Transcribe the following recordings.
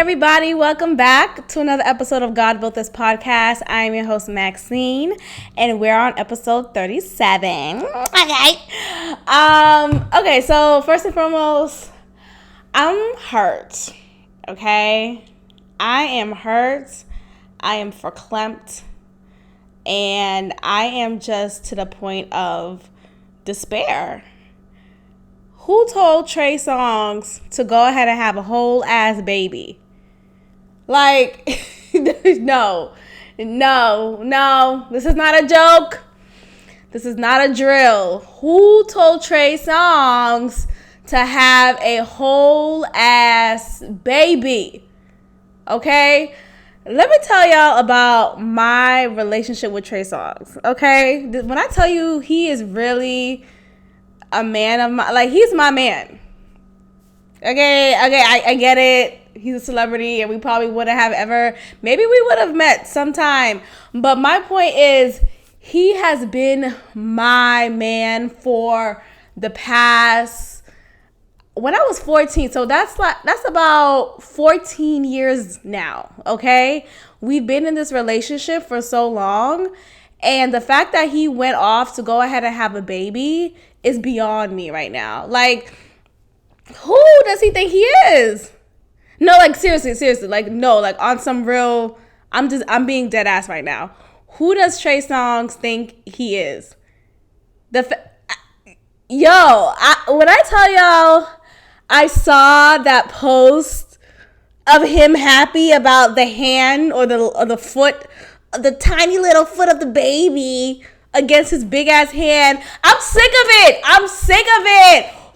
everybody, welcome back to another episode of God Built This podcast. I am your host Maxine, and we're on episode 37. Okay, so first and foremost, I'm hurt. Okay, I am hurt. I am verklempt, and I am just to the point of despair. Who told Trey Songz to go ahead and have a whole ass baby? Like, no, this is not a joke. This is not a drill. Who told Trey Songz to have a whole ass baby? Okay? Let me tell y'all about my relationship with Trey Songz. Okay? When I tell you he is really a man of my, like, he's my man. Okay, I get it. He's a celebrity, and we probably wouldn't have ever, maybe we would have met sometime. But my point is, he has been my man for the past, when I was 14, so that's about 14 years now, okay? We've been in this relationship for so long, and the fact that he went off to go ahead and have a baby is beyond me right now. Like, who does he think he is? No, like, seriously, like, no, like, on some real, I'm being dead ass right now. Who does Trey Songz think he is? When I tell y'all, I saw that post of him happy about the hand or the foot, the tiny little foot of the baby against his big ass hand. I'm sick of it.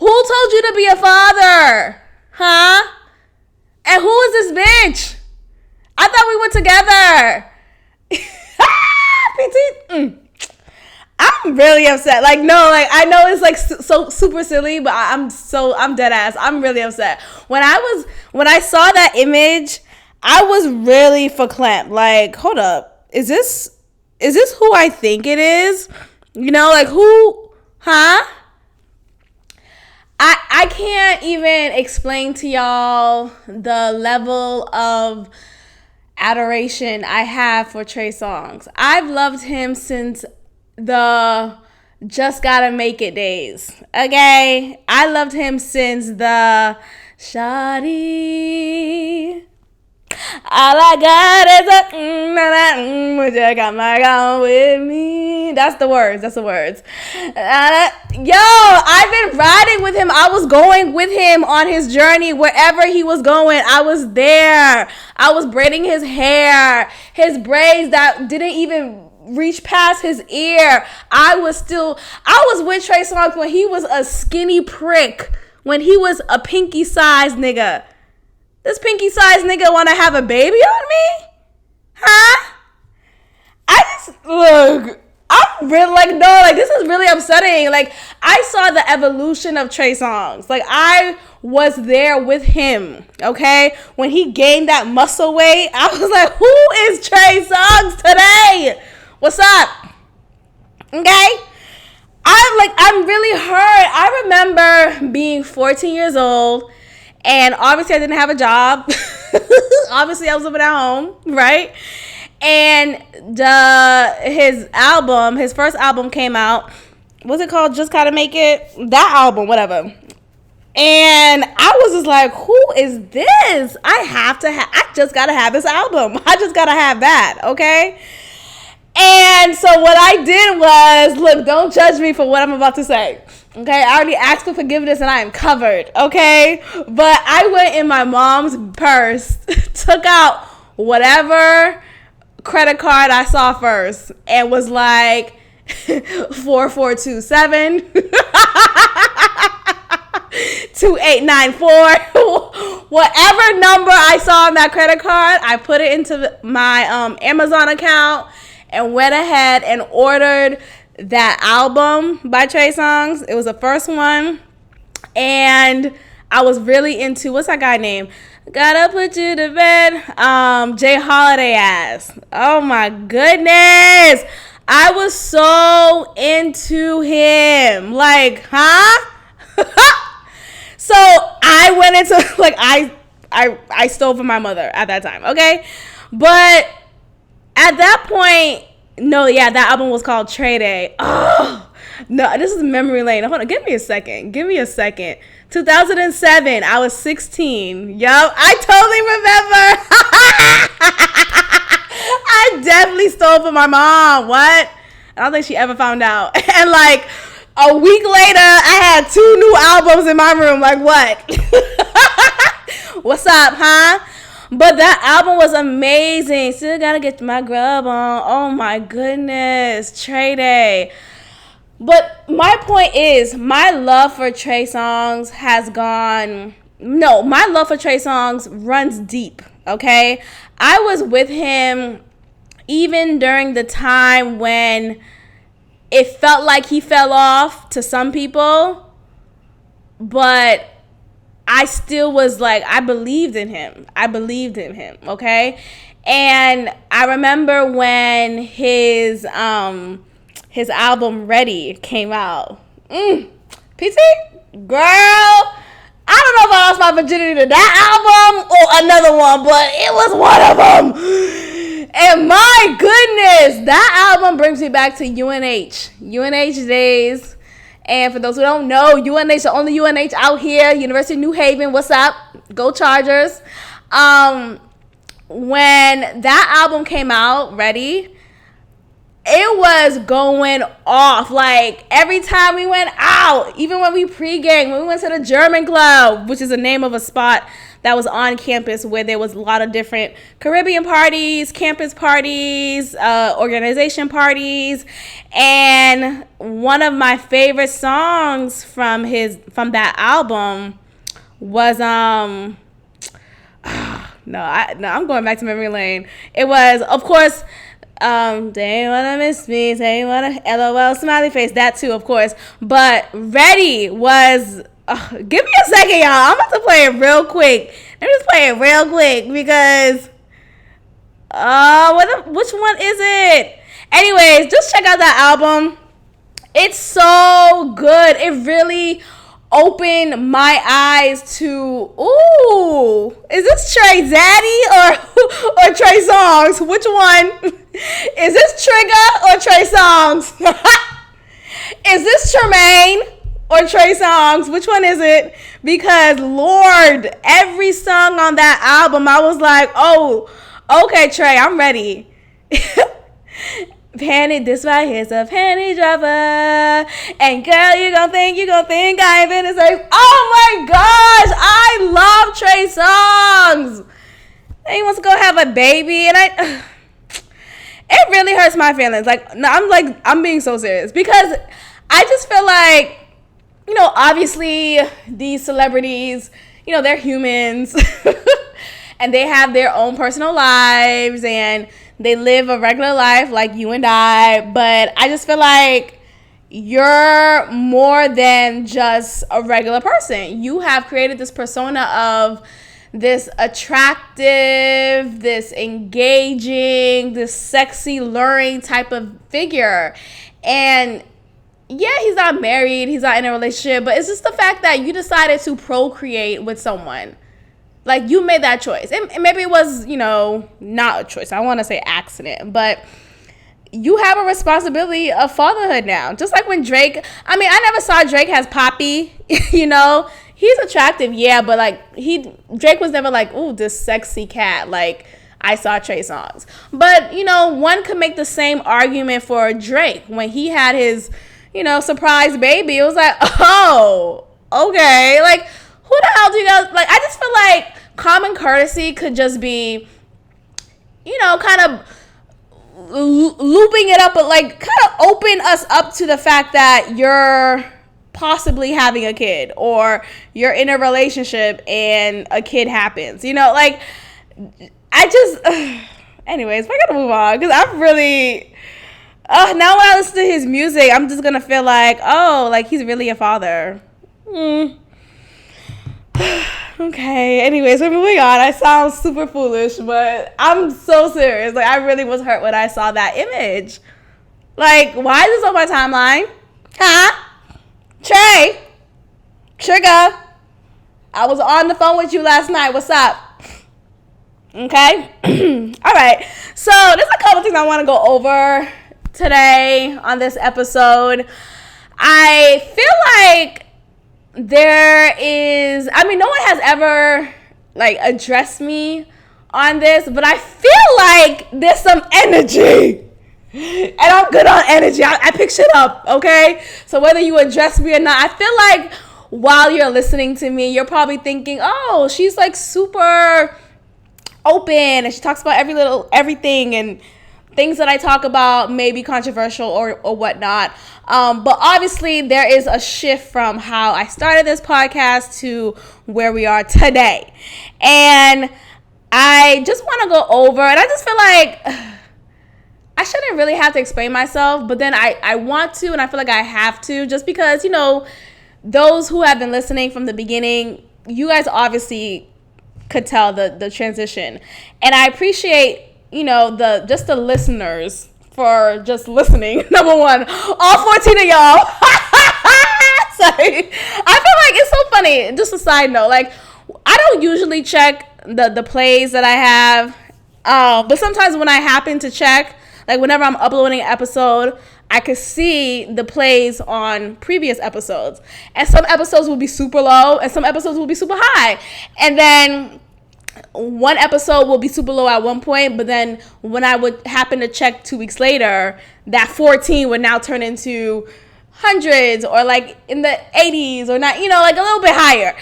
Who told you to be a father? Huh? And who is this bitch? I thought we were together. PT. I'm really upset. Like, no, like, I know it's like so super silly, but I'm dead ass. I'm really upset. When I saw that image, I was really verklempt. Like, hold up. Is this who I think it is? You know, like, who? Huh? I can't even explain to y'all the level of adoration I have for Trey Songz. I've loved him since the Just Gotta Make It days. Okay? I loved him since the Shawty, all I got is a you got my gun with me. That's the words. Yo, I've been riding with him. I was going with him on his journey. Wherever he was going, I was there. I was braiding his hair, his braids that didn't even reach past his ear. I was with Trey Songz when he was a skinny prick, when he was a pinky sized nigga. This pinky sized nigga want to have a baby on me? Huh? I'm really like, no, like, this is really upsetting. Like, I saw the evolution of Trey Songz. Like, I was there with him, okay? When he gained that muscle weight, I was like, who is Trey Songz today? What's up? Okay? I'm really hurt. I remember being 14 years old, and obviously I didn't have a job. Obviously I was living at home, right? And his first album came out. What's it called? Just Gotta Make It? That album, whatever. And I was just like, who is this? I just gotta have this album. I just gotta have that, okay? And so what I did was, look, don't judge me for what I'm about to say. Okay, I already asked for forgiveness and I am covered, okay? But I went in my mom's purse, took out whatever credit card I saw first, and was like, 4427 2894, whatever number I saw on that credit card, I put it into my Amazon account and went ahead and ordered that album by Trey Songz. It was the first one, and I was really into, what's that guy name? Gotta put you to bed. Jay Holiday ass. Oh my goodness. I was so into him. Like, huh? So I went into, like, I I stole from my mother at that time, okay? But at that point, no, yeah, that album was called Trey Day. Oh, no, this is memory lane. Hold on, give me a second. 2007, I was 16. Yup, I totally remember. I definitely stole from my mom. What? I don't think she ever found out. And like a week later, I had 2 new albums in my room. Like, what? What's up, huh? But that album was amazing. Still gotta get my grub on. Oh my goodness. Trey Day. But my point is, my love for Trey Songz runs deep, okay? I was with him even during the time when it felt like he fell off to some people, but I still was like, I believed in him, okay? And I remember when his album Ready came out. PT? Girl, I don't know if I lost my virginity to that album or another one, but it was one of them. And my goodness, that album brings me back to UNH days. And for those who don't know, UNH, the only UNH out here, University of New Haven, what's up? Go Chargers. When that album came out, Ready, it was going off. Like, every time we went out, even when we pregame, when we went to the German Club, which is the name of a spot that was on campus where there was a lot of different Caribbean parties, campus parties, organization parties. And one of my favorite songs from that album was I'm going back to memory lane. It was, of course, they ain't wanna miss me, they ain't wanna LOL smiley face, that too, of course. But Ready was, give me a second, y'all. I'm about to play it real quick. Let me just play it real quick because, which one is it? Anyways, just check out that album. It's so good. It really opened my eyes to, ooh, is this Trey Daddy or Trey Songz? Which one? Is this Trigger or Trey Songz? Is this Tremaine or Trey Songz? Which one is it? Because Lord, every song on that album, I was like, oh, okay, Trey, I'm ready. Panty, this right here's a panty dropper. And girl, you gon' think I ain't been the same. Oh my gosh, I love Trey Songz. And he wants to go have a baby, and it really hurts my feelings. Like, no, I'm being so serious because I just feel like, you know, obviously these celebrities, you know, they're humans and they have their own personal lives and they live a regular life like you and I, but I just feel like you're more than just a regular person. You have created this persona of this attractive, this engaging, this sexy, luring type of figure. And yeah, he's not married, he's not in a relationship, but it's just the fact that you decided to procreate with someone. Like, you made that choice. And maybe it was, you know, not a choice. I want to say accident. But you have a responsibility of fatherhood now. Just like when Drake, I mean, I never saw Drake as Poppy, you know. He's attractive, yeah, but like, Drake was never like, ooh, this sexy cat. Like, I saw Trey Songz. But, you know, one could make the same argument for Drake. When he had his, you know, surprise baby, it was like, oh, okay. Like, who the hell do you guys, like, I just feel like common courtesy could just be, you know, kind of looping it up, but like kind of open us up to the fact that you're possibly having a kid or you're in a relationship and a kid happens, you know, like, I just, anyways, we're gonna move on because I'm really, now when I listen to his music, I'm just gonna feel like, oh, like he's really a father. Okay, anyways, we're moving on. I sound super foolish, but I'm so serious. Like, I really was hurt when I saw that image. Like, why is this on my timeline? Huh? Trey? Trigger? I was on the phone with you last night. What's up? Okay? All right. So there's a couple things I want to go over today on this episode. I feel like no one has ever like addressed me on this, but I feel like there's some energy. And I'm good on energy. I pick shit up, okay? So whether you address me or not, I feel like while you're listening to me, you're probably thinking, oh, she's like super open and she talks about everything, and things that I talk about may be controversial or whatnot. But obviously there is a shift from how I started this podcast to where we are today. And I just want to go over, and I just feel like I shouldn't really have to explain myself, but then I want to, and I feel like I have to, just because, you know, those who have been listening from the beginning, you guys obviously could tell the transition. And I appreciate, you know, the listeners for just listening. Number one, all 14 of y'all. Sorry. I feel like it's so funny. Just a side note, like, I don't usually check the plays that I have, but sometimes when I happen to check, like whenever I'm uploading an episode, I could see the plays on previous episodes. And some episodes will be super low and some episodes will be super high. And then one episode will be super low at one point, but then when I would happen to check 2 weeks later, that 14 would now turn into hundreds or like in the 80s or not, you know, like a little bit higher.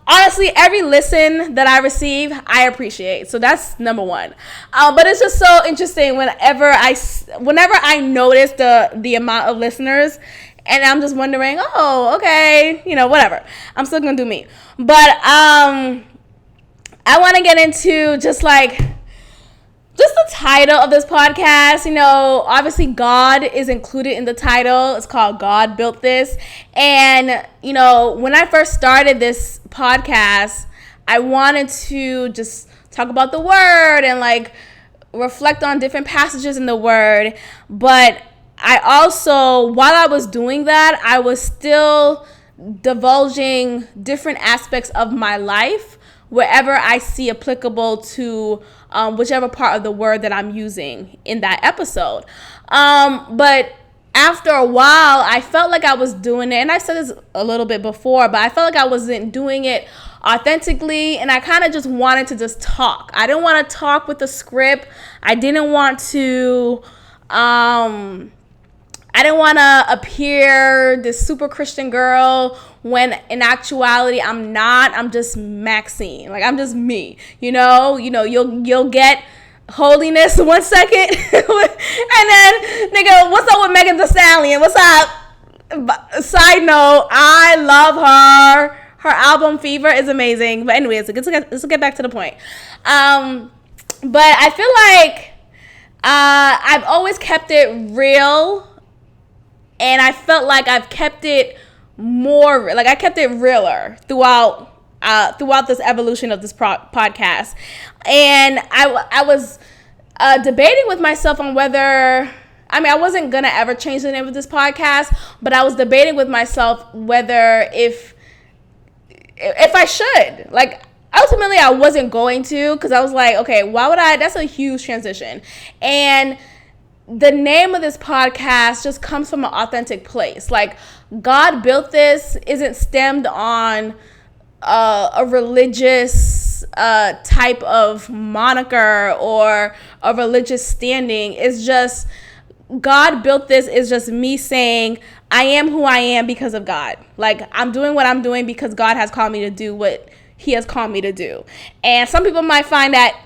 Honestly, every listen that I receive, I appreciate. So that's number one. But it's just so interesting whenever I notice the amount of listeners, and I'm just wondering, oh, okay, you know, whatever. I'm still gonna do me. But I want to get into just the title of this podcast. You know, obviously God is included in the title. It's called God Built This. And, you know, when I first started this podcast, I wanted to just talk about the word and like reflect on different passages in the word. But I also, while I was doing that, I was still divulging different aspects of my life wherever I see applicable to whichever part of the word that I'm using in that episode. But after a while, I felt like I was doing it, and I said this a little bit before, but I felt like I wasn't doing it authentically, and I kind of just wanted to just talk. I didn't want to talk with the script. I didn't want to appear this super Christian girl when in actuality I'm not. I'm just Maxine. Like, I'm just me. You know, you'll get holiness 1 second and then nigga, what's up with Megan Thee Stallion? What's up? Side note, I love her. Her album Fever is amazing. But anyways, let's get back to the point. But I feel like I've always kept it real. And I felt like I've kept it more, like I kept it realer throughout this evolution of this podcast. And I was debating with myself on whether, I wasn't going to ever change the name of this podcast, but I was debating with myself whether if I should. Like, ultimately, I wasn't going to, because I was like, okay, why would I? That's a huge transition. And the name of this podcast just comes from an authentic place. Like, God Built This isn't stemmed on a religious type of moniker or a religious standing. It's just, God Built This is just me saying, I am who I am because of God. Like, I'm doing what I'm doing because God has called me to do what he has called me to do. And some people might find that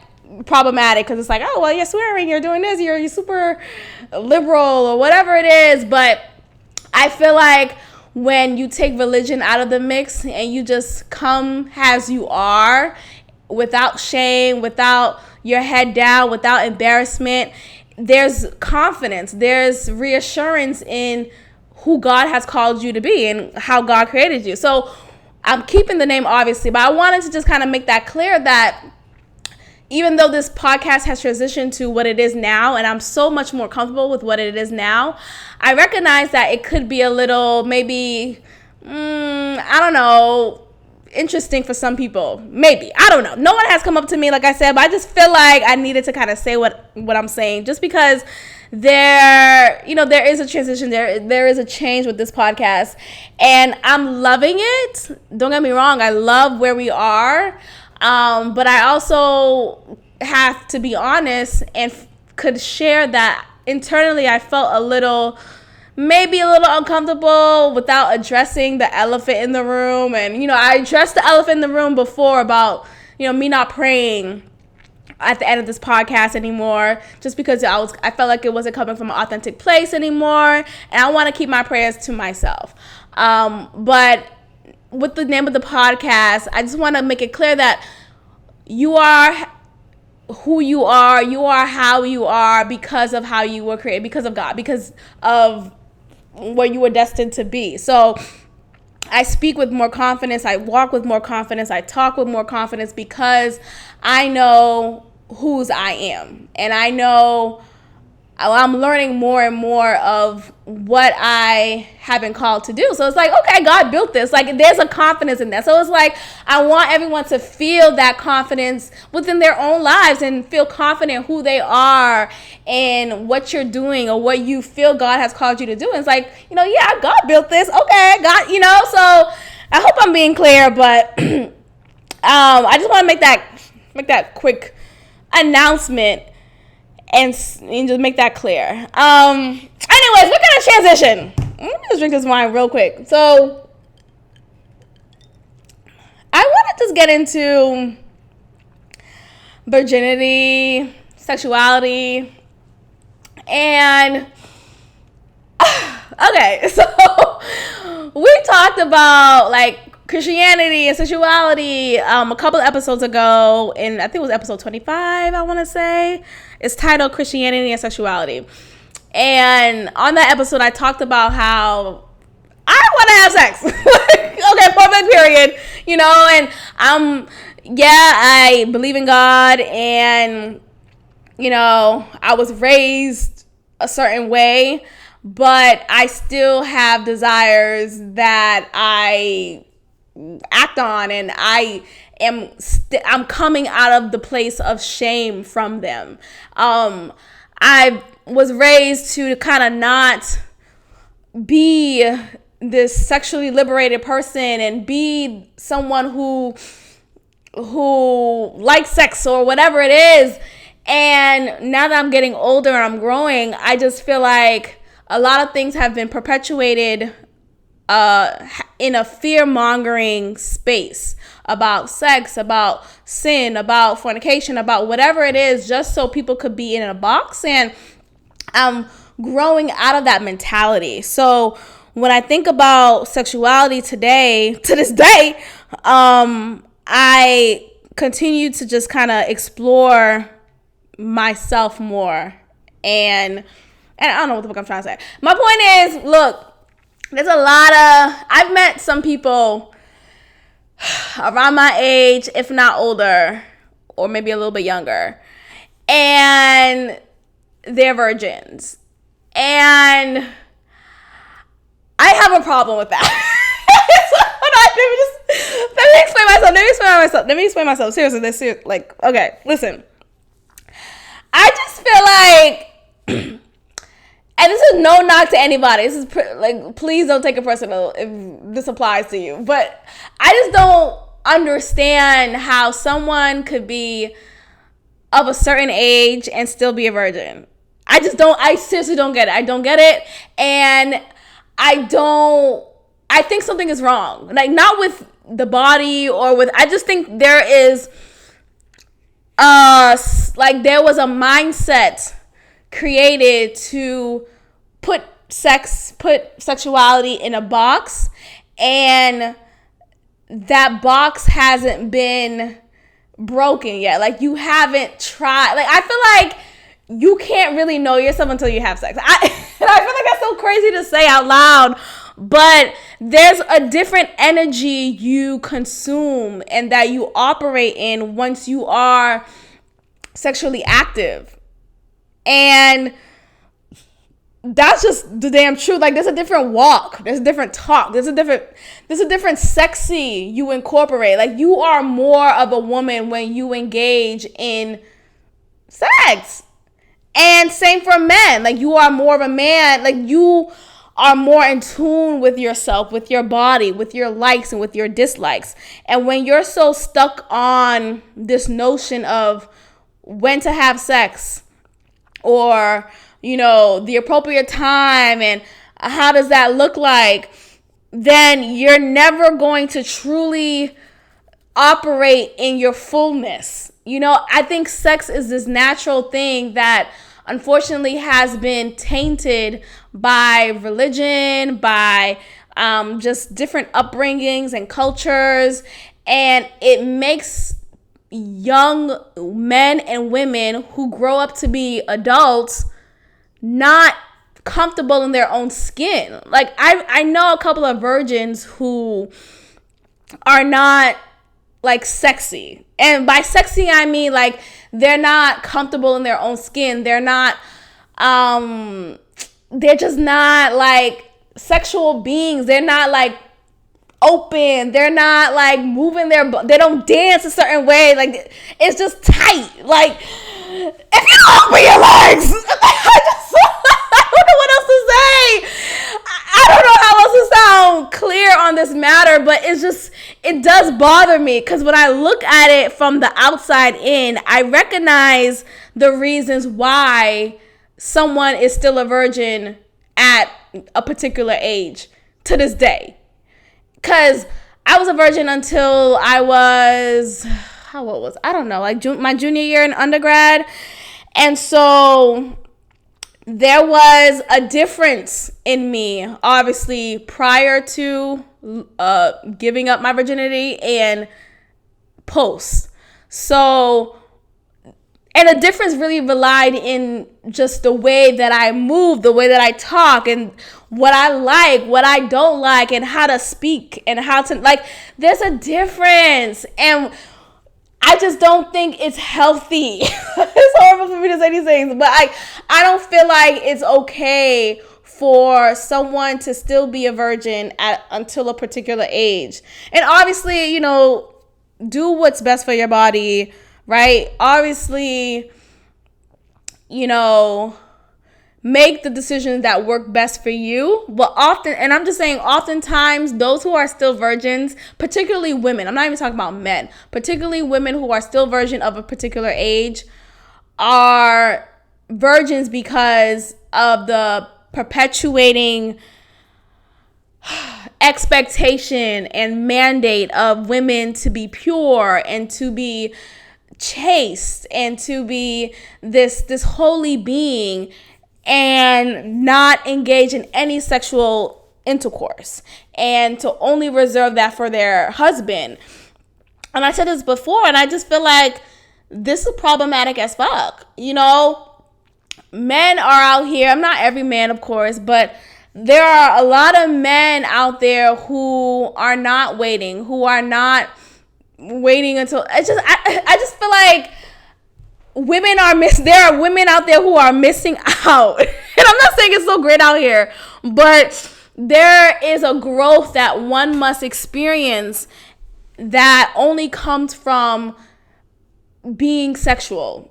problematic because it's like, oh, well, you're swearing, you're doing this, you're super liberal or whatever it is. But I feel like when you take religion out of the mix and you just come as you are, without shame, without your head down, without embarrassment, there's confidence, there's reassurance in who God has called you to be and how God created you. So I'm keeping the name, obviously, but I wanted to just kind of make that clear that even though this podcast has transitioned to what it is now, and I'm so much more comfortable with what it is now, I recognize that it could be a little, maybe, I don't know, interesting for some people. Maybe. I don't know. No one has come up to me, like I said, but I just feel like I needed to kind of say what I'm saying, just because there is a transition, there is a change with this podcast, and I'm loving it. Don't get me wrong, I love where we are, but I also have to be honest and could share that internally I felt maybe a little uncomfortable without addressing the elephant in the room. And I addressed the elephant in the room before about me not praying at the end of this podcast anymore, just because I felt like it wasn't coming from an authentic place anymore, and I want to keep my prayers to myself. But with the name of the podcast, I just want to make it clear that you are who you are how you are because of how you were created, because of God, because of what you were destined to be. So I speak with more confidence, I walk with more confidence, I talk with more confidence, because I know whose I am, and I know I'm learning more and more of what I have been called to do. So it's like, okay, God built this. Like, there's a confidence in that. So it's like, I want everyone to feel that confidence within their own lives and feel confident who they are and what you're doing or what you feel God has called you to do. And it's like, yeah, God built this. Okay, God, so I hope I'm being clear, but I just want to make that quick announcement and just make that clear. Anyways, we're gonna transition. Let me just drink this wine real quick. So I want to just get into virginity, sexuality, and okay, so we talked about Christianity and sexuality a couple of episodes ago, and I think it was episode 25, I want to say. It's titled Christianity and Sexuality. And on that episode, I talked about how I want to have sex. Okay, perfect, period. And I believe in God, and I was raised a certain way, but I still have desires that I act on, and I'm coming out of the place of shame from them. I was raised to kind of not be this sexually liberated person and be someone who likes sex or whatever it is. And now that I'm getting older and I'm growing, I just feel like a lot of things have been perpetuated in a fear-mongering space about sex, about sin, about fornication, about whatever it is, just so people could be in a box. And I'm growing out of that mentality. So when I think about sexuality to this day, I continue to just kind of explore myself more. And I don't know what the fuck I'm trying to say. My point is, look, I've met some people around my age, if not older, or maybe a little bit younger, and they're virgins. And I have a problem with that. Let me explain myself. Seriously, okay, listen. I just feel like, and this is no knock to anybody. This is please don't take it personal if this applies to you. But I just don't understand how someone could be of a certain age and still be a virgin. I seriously don't get it. I don't get it. And I think something is wrong. Not with the body I just think there is, there was a mindset created to put sexuality in a box, and that box hasn't been broken yet. You haven't tried. I feel like you can't really know yourself until you have sex. I feel like that's so crazy to say out loud, but there's a different energy you consume and that you operate in once you are sexually active. And that's just the damn truth. Like, there's a different walk, there's a different talk, there's a different sexy you incorporate. Like, you are more of a woman when you engage in sex. And same for men. Like, you are more of a man. Like, you are more in tune with yourself, with your body, with your likes and with your dislikes. And when you're so stuck on this notion of when to have sex, or, you know, the appropriate time and how does that look like, then you're never going to truly operate in your fullness. You know, I think sex is this natural thing that unfortunately has been tainted by religion, by just different upbringings and cultures. And it makes young men and women who grow up to be adults not comfortable in their own skin. Like, I know a couple of virgins who are not like sexy. And by sexy, I mean like they're not comfortable in their own skin. They're not, they're just not like sexual beings. They're not like open. They're not like moving they don't dance a certain way. Like, it's just tight. Like, if you don't open your legs, I don't know what else to say. I don't know how else to sound clear on this matter, but it does bother me, because when I look at it from the outside in, I recognize the reasons why someone is still a virgin at a particular age to this day. Because I was a virgin until I was, how old was I? I don't know, like my junior year in undergrad. And so there was a difference in me, obviously, prior to giving up my virginity and post. So, and the difference really relied in just the way that I move, the way that I talk, and what I like, what I don't like, and how to speak, and how to, like, there's a difference. And I just don't think it's healthy. It's horrible for me to say these things, but I don't feel like it's okay for someone to still be a virgin until a particular age. And obviously, you know, do what's best for your body, right? Obviously, you know, make the decisions that work best for you. But often, and I'm just saying, oftentimes, those who are still virgins, particularly women, I'm not even talking about men, particularly women who are still virgin of a particular age, are virgins because of the perpetuating expectation and mandate of women to be pure and to be chaste and to be this holy being, and not engage in any sexual intercourse, and to only reserve that for their husband. And I said this before, and I just feel like this is problematic as fuck. You know, men are out here. I'm not every man, of course, but there are a lot of men out there who are not waiting, until I just feel like there are women out there who are missing out. And I'm not saying it's so great out here, but there is a growth that one must experience that only comes from being sexual,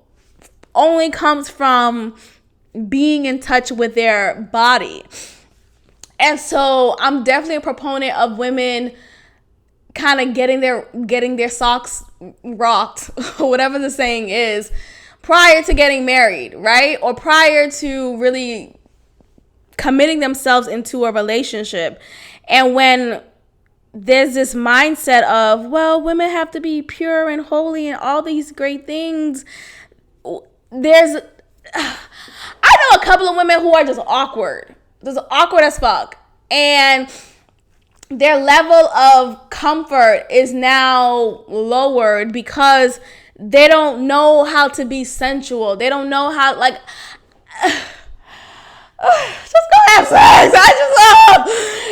only comes from being in touch with their body. And so I'm definitely a proponent of women kind of getting their socks rocked, or whatever the saying is, prior to getting married, right? Or prior to really committing themselves into a relationship. And when there's this mindset of, well, women have to be pure and holy and all these great things, I know a couple of women who are just awkward as fuck, and their level of comfort is now lowered because they don't know how to be sensual. They don't know how, like, just go have sex. And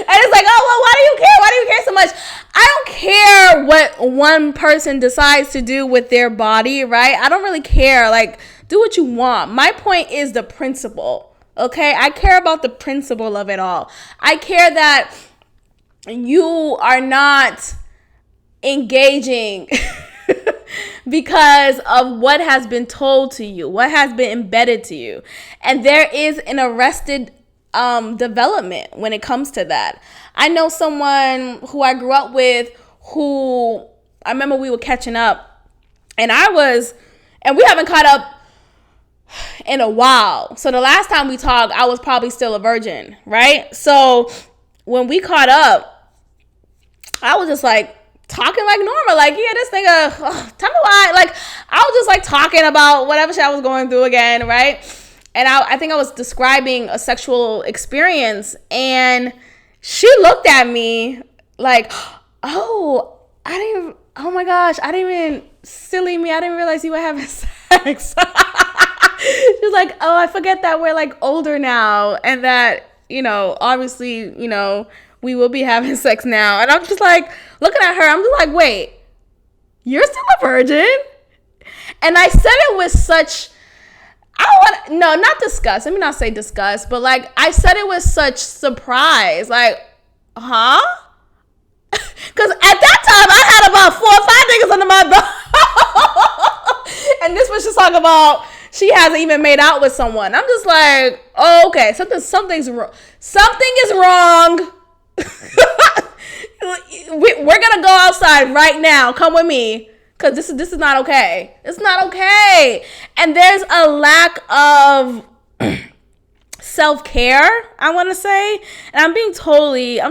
it's like, oh, well, why do you care? Why do you care so much? I don't care what one person decides to do with their body, right? I don't really care. Like, do what you want. My point is the principle. Okay? I care about the principle of it all. I care that you are not engaging because of what has been told to you, what has been embedded to you. And there is an arrested development when it comes to that. I know someone who I grew up with who I remember we were catching up, and we haven't caught up in a while. So the last time we talked, I was probably still a virgin, right? So when we caught up, I was just like talking like normal, like, yeah, this nigga, tell me why. Like, I was just like talking about whatever shit I was going through again, right? And I think I was describing a sexual experience, and she looked at me like, oh my gosh, I didn't even, silly me, I didn't realize you were having sex. She was like, oh, I forget that we're like older now, and that, obviously, we will be having sex now. And I'm just like, looking at her, I'm just like, wait, you're still a virgin? And I said it with such, not disgust. Let me not say disgust, but like, I said it with such surprise. Like, huh? Because at that time, I had about 4 or 5 niggas under my belt. And this was just talking about she hasn't even made out with someone. I'm just like, oh, okay, something's wrong. Something is wrong. We're gonna go outside right now. Come with me, because this is not okay. It's not okay. And there's a lack of self-care, I want to say. And I'm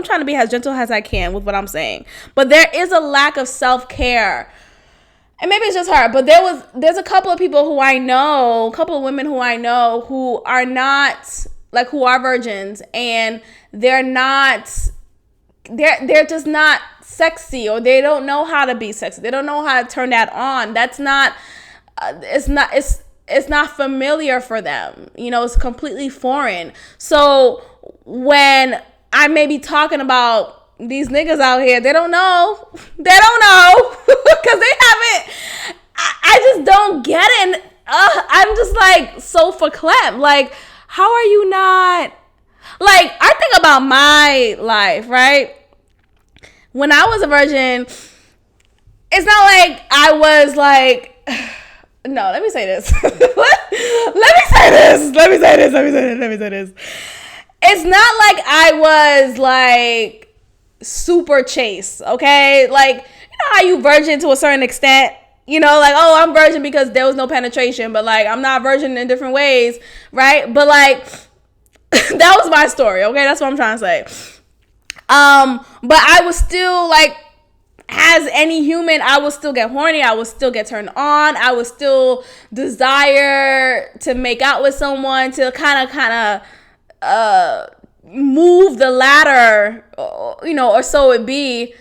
trying to be as gentle as I can with what I'm saying. But there is a lack of self-care. And maybe it's just her, but there's a couple of people who I know, a couple of women who I know who are not, like, who are virgins, and they're just not sexy, or they don't know how to be sexy. They don't know how to turn that on. That's not, it's not familiar for them. It's completely foreign. So when I may be talking about these niggas out here, they don't know, because they haven't, I just don't get it. And I'm just like so verklempt. Like, how are you not, like, I think about my life, right? When I was a virgin, it's not like I was like, no, let me say this. Let me say this. It's not like I was like super chaste, okay? Like, how you virgin to a certain extent, like, oh, I'm virgin because there was no penetration, but like, I'm not virgin in different ways, right? But like, that was my story, okay? That's what I'm trying to say. But I was still like, as any human, I would still get horny. I would still get turned on. I would still desire to make out with someone, to kind of move the ladder, or so it be,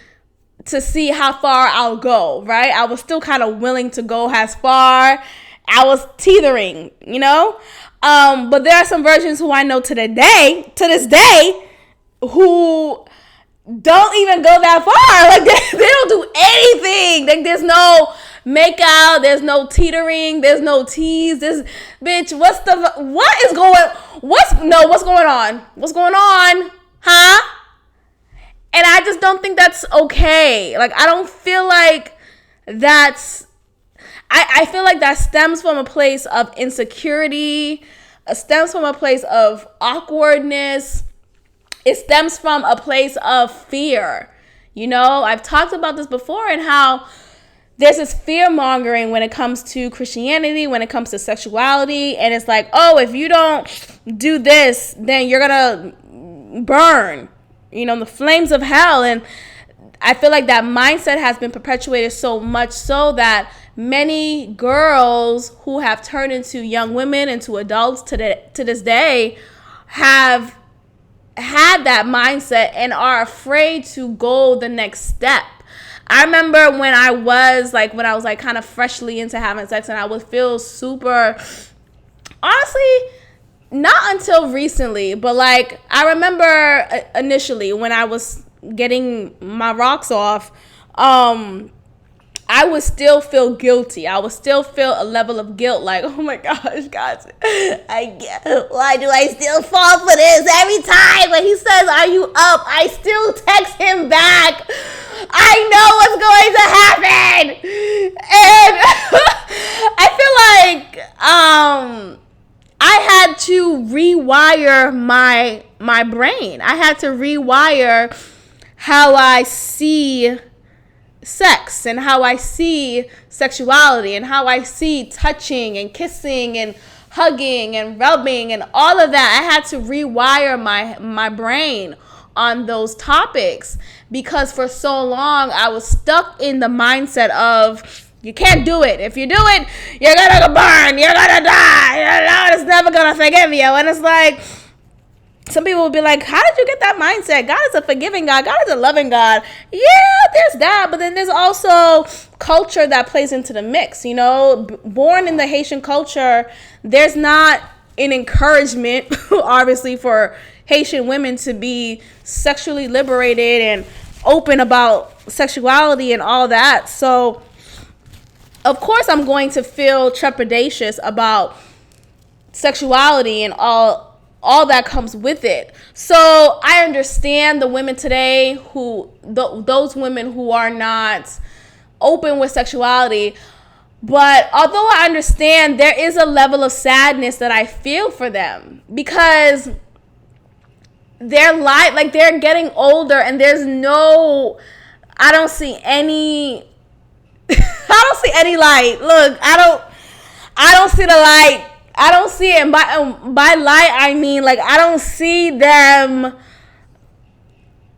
to see how far I'll go, right? I was still kind of willing to go as far. I was teetering, but there are some virgins who I know to this day, who don't even go that far. Like, they don't do anything. Like, there's no make out, there's no teetering, there's no tease. This bitch, what's going on? What's going on? Huh? And I just don't think that's okay. Like, I don't feel like that's, I feel like that stems from a place of insecurity. It stems from a place of awkwardness. It stems from a place of fear. I've talked about this before, and how there's this fear mongering when it comes to Christianity, when it comes to sexuality. And it's like, oh, if you don't do this, then you're going to burn, the flames of hell. And I feel like that mindset has been perpetuated so much so that many girls who have turned into young women, into adults to this day, have had that mindset and are afraid to go the next step. I remember when I was like kind of freshly into having sex, and I would feel super, honestly, not until recently, but like, I remember initially when I was getting my rocks off, I would still feel guilty. I would still feel a level of guilt, like, oh my gosh, God, why do I still fall for this every time when he says, are you up? I still text him back. I know what's going to happen. And I feel like I had to rewire my brain. I had to rewire how I see sex and how I see sexuality and how I see touching and kissing and hugging and rubbing and all of that. I had to rewire my brain on those topics, because for so long I was stuck in the mindset of, you can't do it. If you do it, you're gonna burn, you're gonna die, your Lord is never gonna forgive you. And it's like, some people will be like, how did you get that mindset? God is a forgiving God. God is a loving God. Yeah, there's that. But then there's also culture that plays into the mix. You know, born in the Haitian culture, there's not an encouragement, obviously, for Haitian women to be sexually liberated and open about sexuality and all that. So, of course, I'm going to feel trepidatious about sexuality and all that comes with it. So I understand the women today who, those women who are not open with sexuality. But although I understand, there is a level of sadness that I feel for them, because they're getting older and there's no, I don't see any, I don't see any light. Look, I don't see the light. I don't see it. And by light, I mean, like, I don't see them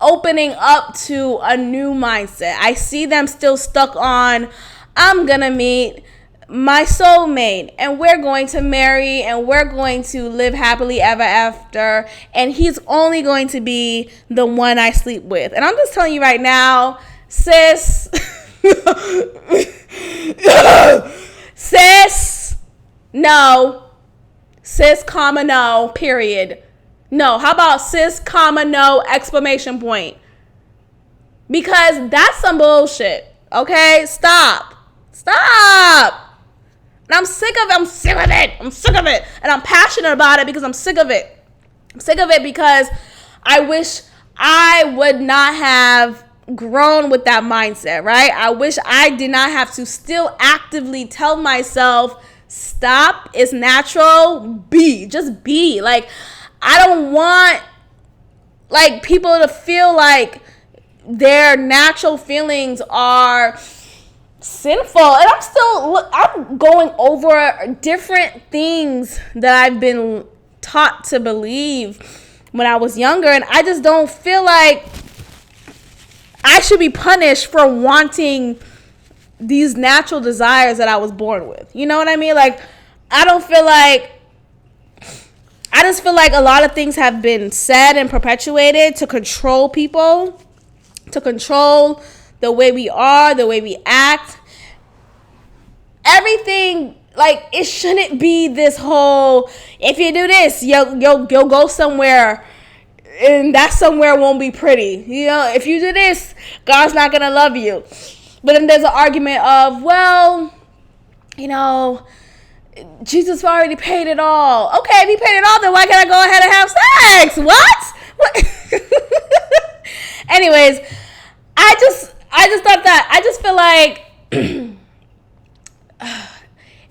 opening up to a new mindset. I see them still stuck on, I'm going to meet my soulmate and we're going to marry and we're going to live happily ever after. And he's only going to be the one I sleep with. And I'm just telling you right now, sis, no. Sis, comma, no, period. No. How about sis, comma, no, exclamation point? Because that's some bullshit. Okay? Stop. And I'm sick of it. And I'm passionate about it because I'm sick of it. I'm sick of it because I wish I would not have grown with that mindset, right? I wish I did not have to still actively tell myself, stop, it's natural, just be. Like, I don't want, like, people to feel like their natural feelings are sinful. And I'm going over different things that I've been taught to believe when I was younger, and I just don't feel like I should be punished for wanting these natural desires that I was born with. You know what I mean? Like, I just feel like a lot of things have been said and perpetuated to control people, to control the way we are, the way we act. Everything, like, it shouldn't be this whole, if you do this, you'll go somewhere, and that somewhere won't be pretty. You know, if you do this, God's not going to love you. But then there's an argument of, well, you know, Jesus already paid it all. Okay, if he paid it all, then why can't I go ahead and have sex? What? Anyways, I just thought that, I just feel like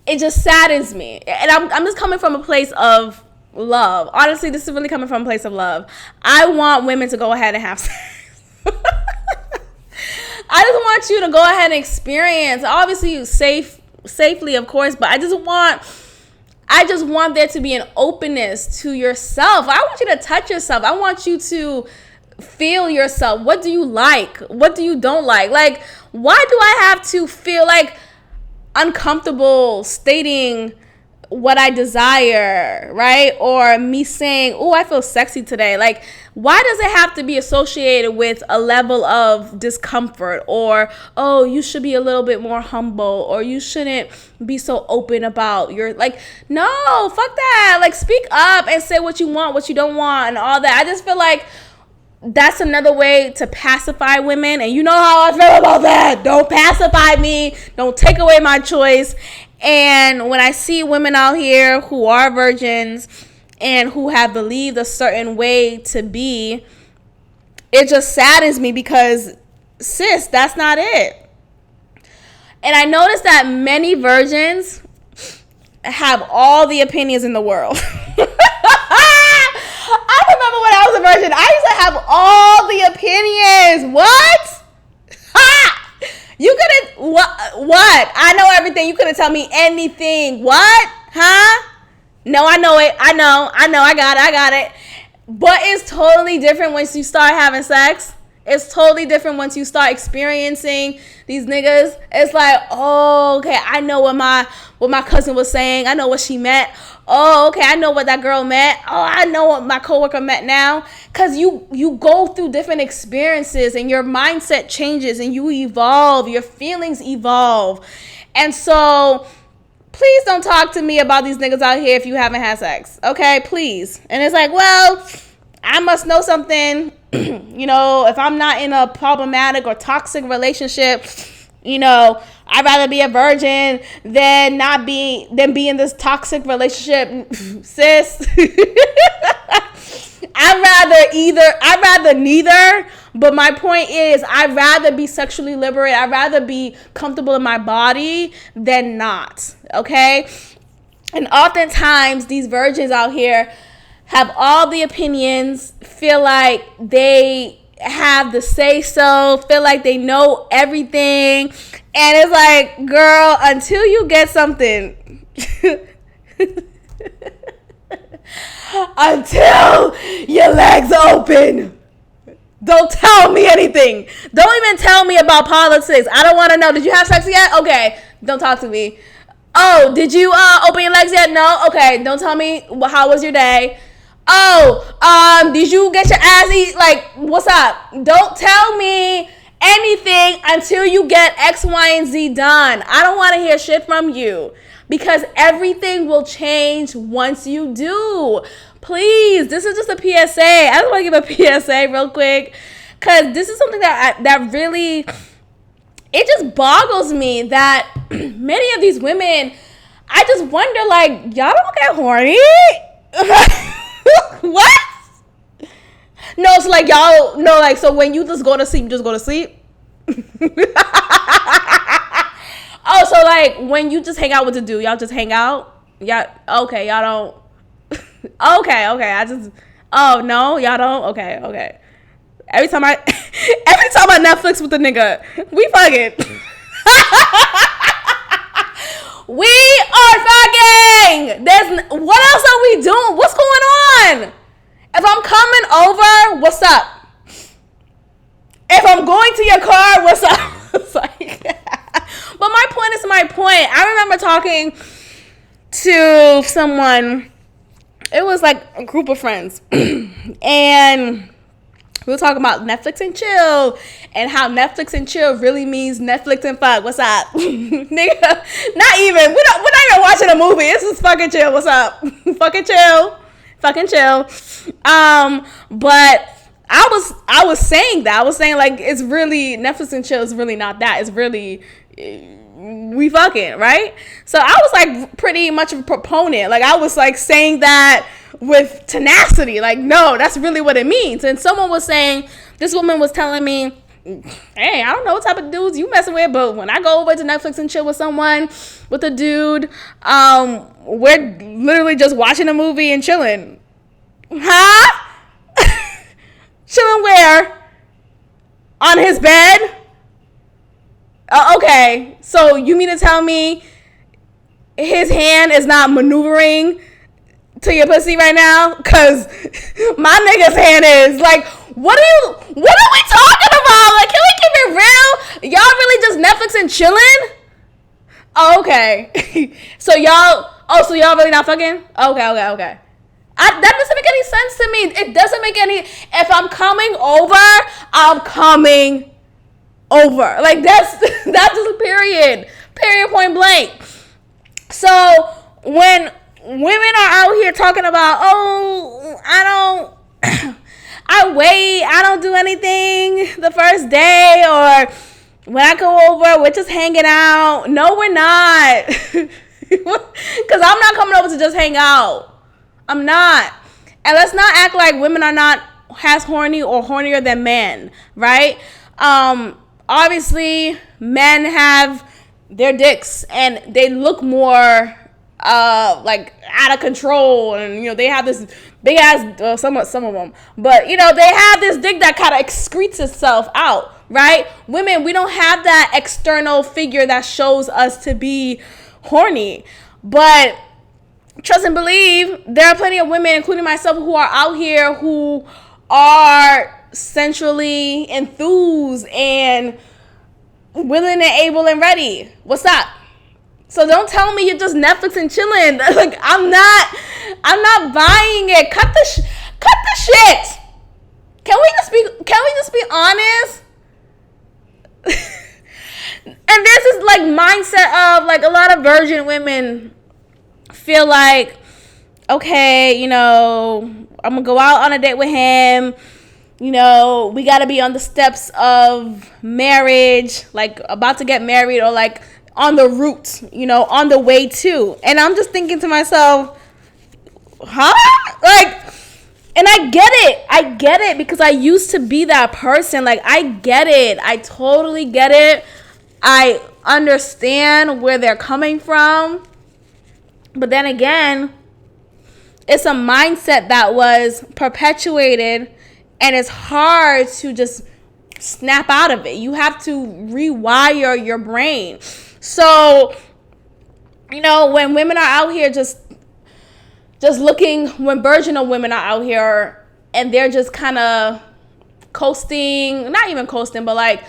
it just saddens me. And I'm just coming from a place of love. Honestly, this is really coming from a place of love. I want women to go ahead and have sex. I just want you to go ahead and experience, obviously safely, of course, but I just want there to be an openness to yourself. I want you to touch yourself. I want you to feel yourself. What do you like? What do you don't like? Like, why do I have to feel like uncomfortable stating what I desire, right? Or me saying, oh, I feel sexy today. Like, why does it have to be associated with a level of discomfort? Or, oh, you should be a little bit more humble, or you shouldn't be so open about your, like, no, fuck that. Like, speak up and say what you want, what you don't want, and all that. I just feel like that's another way to pacify women. And you know how I feel about that. Don't pacify me. Don't take away my choice. And when I see women out here who are virgins and who have believed a certain way to be, it just saddens me because, sis, that's not it. And I noticed that many virgins have all the opinions in the world. I remember when I was a virgin, I used to have all the opinions. What? Ha! You couldn't, what? I know everything. You couldn't tell me anything. What? Huh? No, I know it. I know. I got it. But it's totally different once you start having sex. It's totally different once you start experiencing these niggas. It's like, oh, okay, I know what my cousin was saying. I know what she meant. Oh, okay, I know what that girl meant. Oh, I know what my coworker meant now. Because you go through different experiences and your mindset changes and you evolve. Your feelings evolve. And so please don't talk to me about these niggas out here if you haven't had sex. Okay, please. And it's like, well, I must know something. You know, if I'm not in a problematic or toxic relationship, you know, I'd rather be a virgin than be in this toxic relationship, sis. I'd rather neither. But my point is, I'd rather be sexually liberated. I'd rather be comfortable in my body than not. Okay. And oftentimes these virgins out here have all the opinions, feel like they have the say so, feel like they know everything. And it's like, girl, until you get something, until your legs open, don't tell me anything. Don't even tell me about politics. I don't want to know. Did you have sex yet? Okay, don't talk to me. Oh, did you open your legs yet? No? Okay, don't tell me how was your day. Oh, did you get your ass eat? Like, what's up? Don't tell me anything until you get X, Y, and Z done. I don't want to hear shit from you because everything will change once you do. Please, this is just a PSA. I just want to give a PSA real quick because this is something that really, it just boggles me that many of these women, I just wonder, like, y'all don't get horny? What? No, it's like y'all, no, like, so when you just go to sleep, you just go to sleep? Oh, so like when you just hang out with the dude, y'all just hang out? Yeah, okay, y'all don't. Okay, oh no, y'all don't? Okay. Every time I Netflix with the nigga, we fucking. We are fucking. What else are we doing? What's going on? If I'm coming over, what's up? If I'm going to your car, what's up? It's like, but my point is my point. I remember talking to someone. It was like a group of friends, and we were talking about Netflix and chill and how Netflix and chill really means Netflix and fuck. What's up? Nigga, not even. We're not even watching a movie. This is fucking chill. What's up? Fucking chill. But I was saying that. I was saying like it's really Netflix and chill is really not that. It's really we fucking, right? So I was like pretty much a proponent. Like I was like saying that with tenacity, like, no, that's really what it means. And someone was saying, this woman was telling me, hey, I don't know what type of dudes you messing with, but when I go over to Netflix and chill with someone, with a dude, we're literally just watching a movie and chilling. Huh? Chilling where? On his bed? Okay, so you mean to tell me his hand is not maneuvering to your pussy right now? Cause my nigga's hand is. Like, what are we talking about? Like, can we keep it real? Y'all really just Netflix and chilling? Oh, okay. So y'all really not fucking? Okay. That doesn't make any sense to me. It doesn't make any. If I'm coming over, I'm coming over. Like that's just a period point blank. So when women are out here talking about, oh, I I wait. I don't do anything the first day, or when I go over, we're just hanging out. No, we're not. Because I'm not coming over to just hang out. I'm not. And let's not act like women are not as horny or hornier than men, right? Obviously, men have their dicks and they look more like out of control, and they have this big ass some of them, but they have this dick that kind of excretes itself out, right? Women, we don't have that external figure that shows us to be horny, but trust and believe, there are plenty of women, including myself, who are out here who are sensually enthused and willing and able and ready. What's up? So don't tell me you're just Netflix and chilling. Like, I'm not buying it. Cut the shit. Can we just be honest? And there's this like mindset of like a lot of virgin women feel like, okay, I'm gonna go out on a date with him. We gotta be on the steps of marriage, like about to get married, or like on the route, on the way to. And I'm just thinking to myself, huh? Like, and I get it because I used to be that person. Like, I get it. I totally get it. I understand where they're coming from. But then again, it's a mindset that was perpetuated, and it's hard to just snap out of it. You have to rewire your brain. So, when women are out here just looking, when virginal women are out here and they're just kind of coasting, not even coasting, but like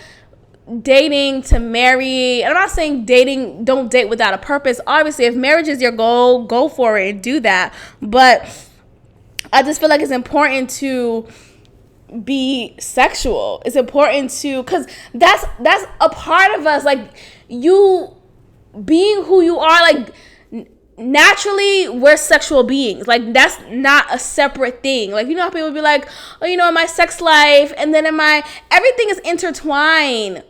dating to marry. And I'm not saying don't date without a purpose. Obviously, if marriage is your goal, go for it and do that. But I just feel like it's important to be sexual. It's important to, because that's a part of us. Like, you being who you are, like, naturally we're sexual beings. Like, that's not a separate thing. Like, how people be like, oh, in my sex life and then everything is intertwined.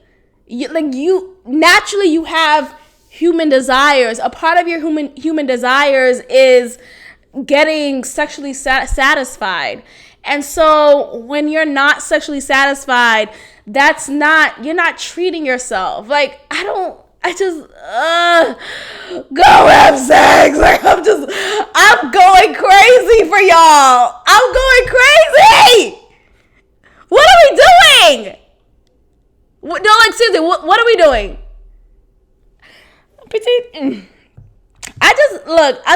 Naturally you have human desires. A part of your human desires is getting sexually satisfied. And so when you're not sexually satisfied, you're not treating yourself. Like, go have sex. Like, I'm going crazy for y'all. I'm going crazy. What are we doing? No, like, seriously, what are we doing? I'm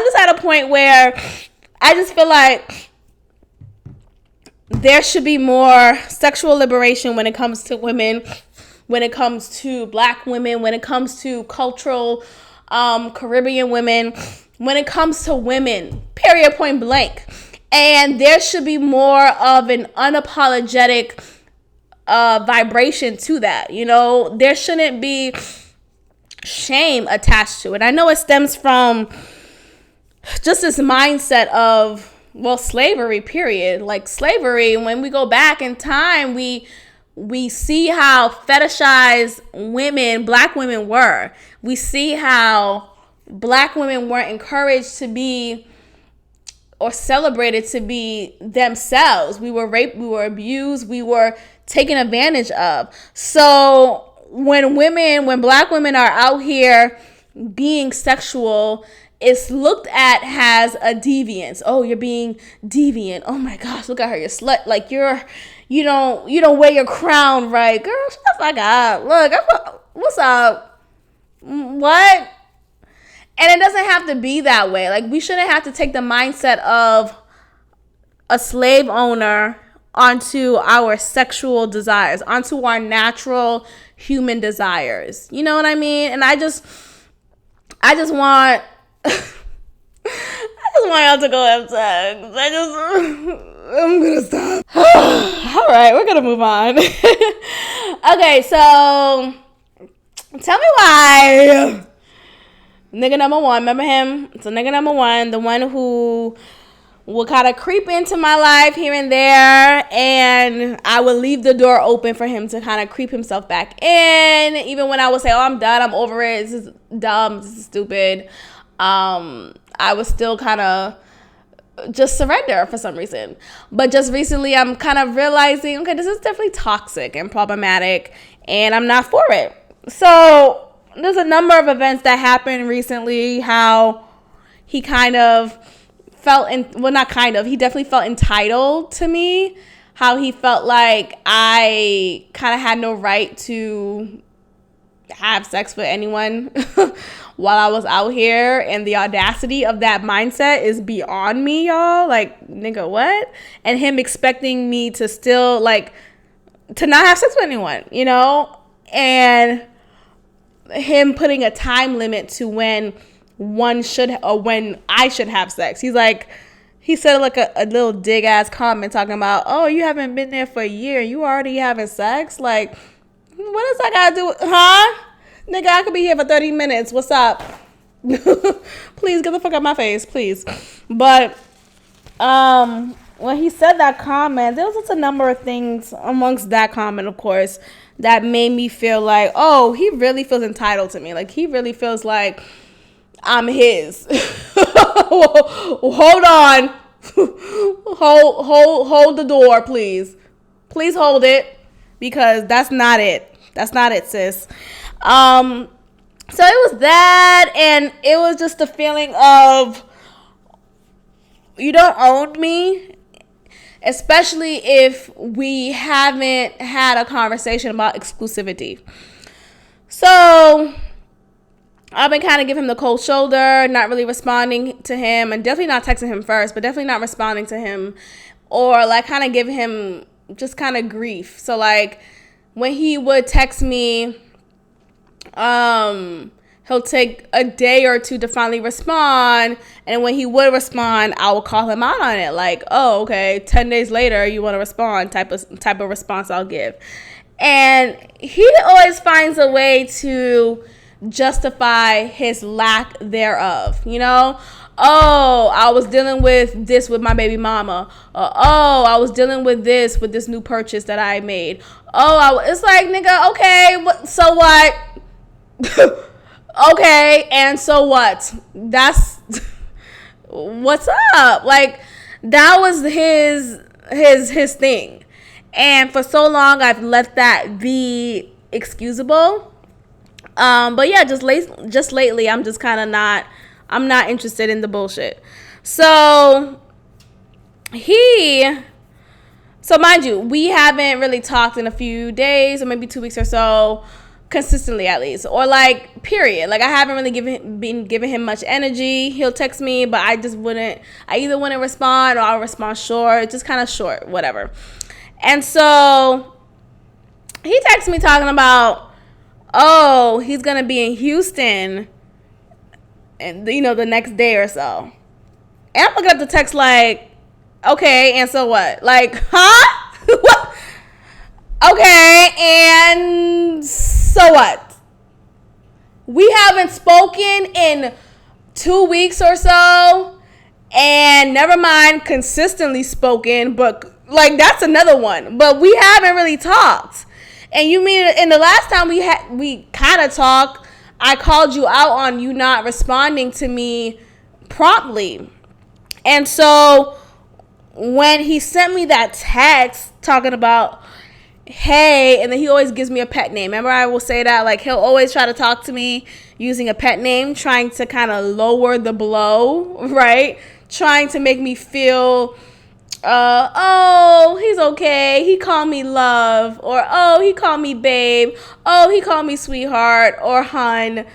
just at a point where I just feel like there should be more sexual liberation when it comes to women, when it comes to Black women, when it comes to cultural Caribbean women, when it comes to women, period, point blank. And there should be more of an unapologetic vibration to that. There shouldn't be shame attached to it. I know it stems from just this mindset of, slavery, period. Like, slavery, when we go back in time, we see how fetishized Black women were. We see how Black women weren't encouraged to be or celebrated to be themselves. We were raped, we were abused, we were taken advantage of. So when Black women are out here being sexual, it's looked at as a deviance. Oh, you're being deviant. Oh my gosh, look at her, you're slut. Like, you don't wear your crown right. Girl, shut the fuck up. Look, what's up? What? And it doesn't have to be that way. Like, we shouldn't have to take the mindset of a slave owner onto our sexual desires, onto our natural human desires. You know what I mean? And I just want y'all to go have sex. I'm gonna stop. All right, we're gonna move on. Okay, so tell me why nigga number one, remember him? So nigga number one, the one who will kind of creep into my life here and there, and I would leave the door open for him to kind of creep himself back in. Even when I would say, oh, I'm done, I'm over it, this is dumb, this is stupid, I would still kind of just surrender for some reason. But just recently, I'm kind of realizing, okay, this is definitely toxic and problematic, and I'm not for it. So there's a number of events that happened recently, how he kind of felt, he definitely felt entitled to me, how he felt like I kind of had no right to have sex with anyone while I was out here, and the audacity of that mindset is beyond me, y'all. Like, nigga, what? And him expecting me to still, like, to not have sex with anyone, you know? And him putting a time limit to when when I should have sex. He said like a little dig ass comment talking about, oh, you haven't been there for a year, you already having sex? Like, what does I gotta do? Huh? Nigga, I could be here for 30 minutes. What's up? Please get the fuck out of my face, please. But when he said that comment, there was just a number of things amongst that comment, of course, that made me feel like, oh, he really feels entitled to me. Like, he really feels like I'm his. Hold on. hold the door, please. Please hold it, because that's not it. That's not it, sis. So it was that, and it was just a feeling of, you don't own me, especially if we haven't had a conversation about exclusivity. So I've been kind of giving him the cold shoulder, not really responding to him, and definitely not texting him first, but definitely not responding to him, or like kind of giving him just kind of grief. So like when he would text me, he'll take a day or two to finally respond, and when he would respond, I will call him out on it, like, oh, okay, 10 days later you want to respond, type of response I'll give. And he always finds a way to justify his lack thereof, you know? Oh, I was dealing with this with my baby mama. Oh, I was dealing with this new purchase that I made. Oh, it's like, nigga, okay, so what? Okay, and so what? That's what's up? Like, that was his thing, and for so long I've let that be excusable. But yeah, just lately I'm just kind of not interested in the bullshit. So mind you, we haven't really talked in a few days, or maybe 2 weeks or so, consistently at least, or like period. Like, I haven't really been giving him much energy. He'll text me, but I either wouldn't respond, or I'll respond short, just kind of short, whatever. And so he texts me talking about, oh, he's gonna be in Houston, and you know, the next day or so. And I'm looking at the text like, okay, and so what? Like, huh? What? Okay, and so what? We haven't spoken in 2 weeks or so, and never mind consistently spoken, but like, that's another one. But we haven't really talked. And you mean, in the last time we kind of talked, I called you out on you not responding to me promptly. And so when he sent me that text talking about, hey, and then he always gives me a pet name. Remember, I will say that, like, he'll always try to talk to me using a pet name, trying to kind of lower the blow, right? Trying to make me feel, oh, he's okay. He called me love, or oh, he called me babe. Oh, he called me sweetheart or hun.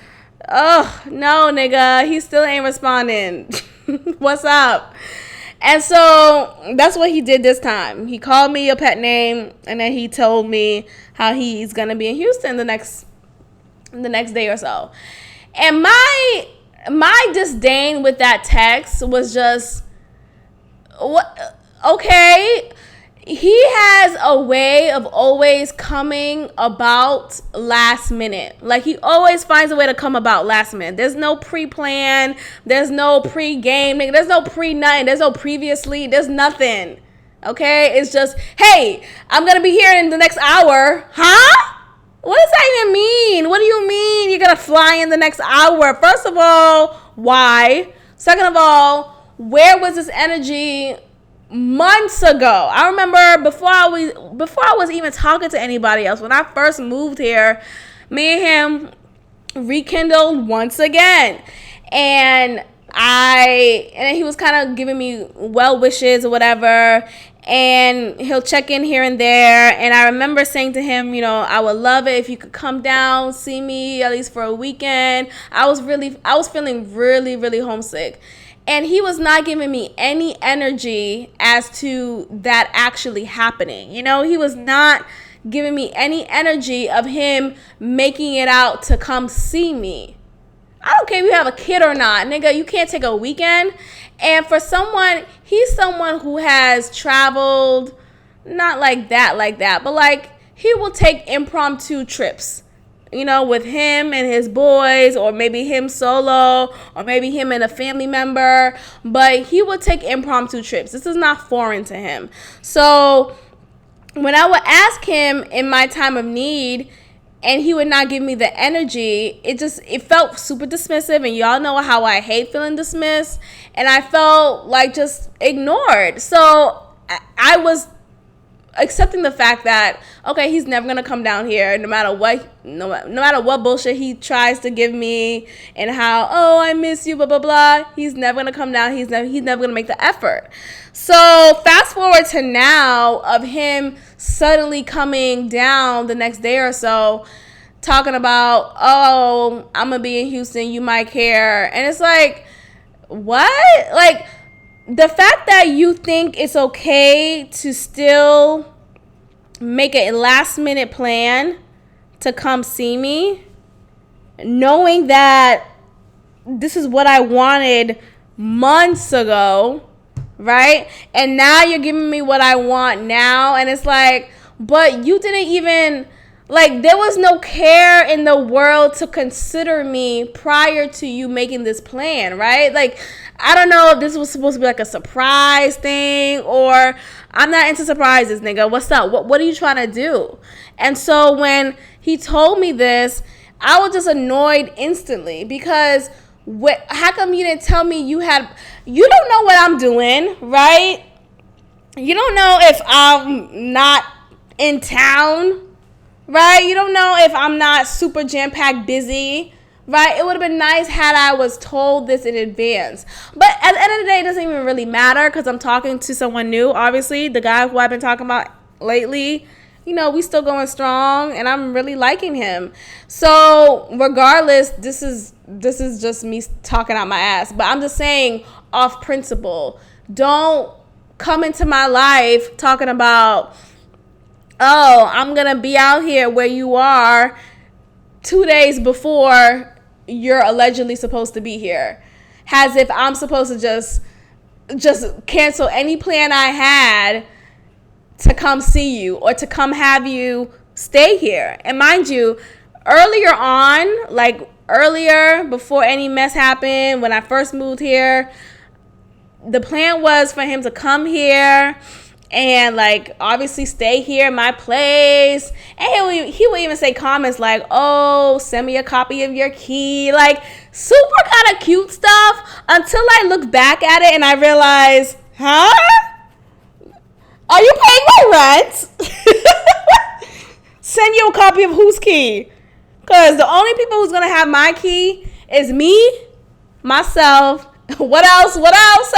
Oh, no, nigga, he still ain't responding. What's up? And so that's what he did this time. He called me a pet name, and then he told me how he's gonna be in Houston the next day or so. And my disdain with that text was just, what? Okay, he has a way of always coming about last minute. Like, he always finds a way to come about last minute. There's no pre-plan. There's no pre-game. There's no pre-night. There's no previously. There's nothing. Okay? It's just, hey, I'm going to be here in the next hour. Huh? What does that even mean? What do you mean you're going to fly in the next hour? First of all, why? Second of all, where was this energy months ago? I remember before I was even talking to anybody else, when I first moved here, me and him rekindled once again. And he was kind of giving me well wishes or whatever, and he'll check in here and there. And I remember saying to him, you know, I would love it if you could come down, see me at least for a weekend. I was feeling really, really homesick. And he was not giving me any energy as to that actually happening. You know, he was not giving me any energy of him making it out to come see me. I don't care if you have a kid or not, nigga. You can't take a weekend. And for someone, he's someone who has traveled, not like that, but like, he will take impromptu trips, you know, with him and his boys, or maybe him solo, or maybe him and a family member. But he would take impromptu trips. This is not foreign to him. So when I would ask him in my time of need, and he would not give me the energy, it felt super dismissive. And y'all know how I hate feeling dismissed. And I felt like just ignored. So I was accepting the fact that, okay, he's never gonna come down here, no matter what bullshit he tries to give me, and how, oh, I miss you, blah blah blah. He's never gonna come down. He's never gonna make the effort. So fast forward to now of him suddenly coming down the next day or so, talking about, oh, I'm gonna be in Houston, you might care. And it's like, what? Like, the fact that you think it's okay to still make a last minute plan to come see me, knowing that this is what I wanted months ago, right? And now you're giving me what I want now. And it's like, but you didn't even, like, there was no care in the world to consider me prior to you making this plan, right? Like, I don't know if this was supposed to be like a surprise thing, or I'm not into surprises, nigga. What's up? What are you trying to do? And so when he told me this, I was just annoyed instantly, because how come you didn't tell me you don't know what I'm doing, right? You don't know if I'm not in town, right? You don't know if I'm not super jam-packed busy, right? It would have been nice had I was told this in advance. But at the end of the day, it doesn't even really matter, because I'm talking to someone new, obviously. The guy who I've been talking about lately, you know, we still going strong, and I'm really liking him. So regardless, this is just me talking out my ass. But I'm just saying, off principle, don't come into my life talking about, oh, I'm going to be out here where you are 2 days before you're allegedly supposed to be here. As if I'm supposed to just cancel any plan I had to come see you, or to come have you stay here. And mind you, earlier before any mess happened, when I first moved here, the plan was for him to come here and, like, obviously stay here in my place. And he would even say comments like, oh, send me a copy of your key. Like, super kind of cute stuff, until I look back at it and I realize, huh? Are you paying my rent? Send you a copy of whose key? Because the only people who's going to have my key is me, myself, what else? Say